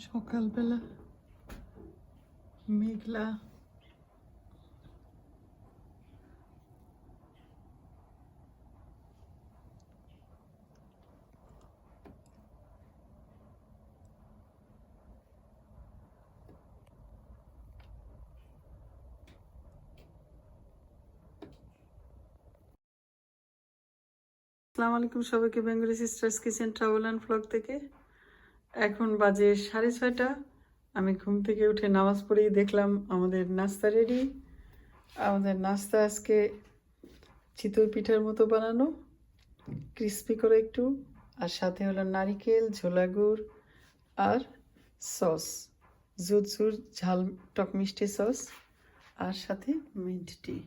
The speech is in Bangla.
সকালবেলা মেঘলা, আসসালামু আলাইকুম সবাইকে Bengali sisters kitchen travel and blog থেকে। এখন বাজে 6:30। আমি ঘুম থেকে উঠে নামাজ পড়েই দেখলাম আমাদের নাস্তা রেডি। আমাদের নাস্তা আজকে চিতই পিঠার মতো বানানো, ক্রিস্পি করে একটু, আর সাথে হলো নারিকেল, ঝোলা গুড় আর সস, জুৎসুর ঝাল টক মিষ্টি সস, আর সাথে মিন্ট টি।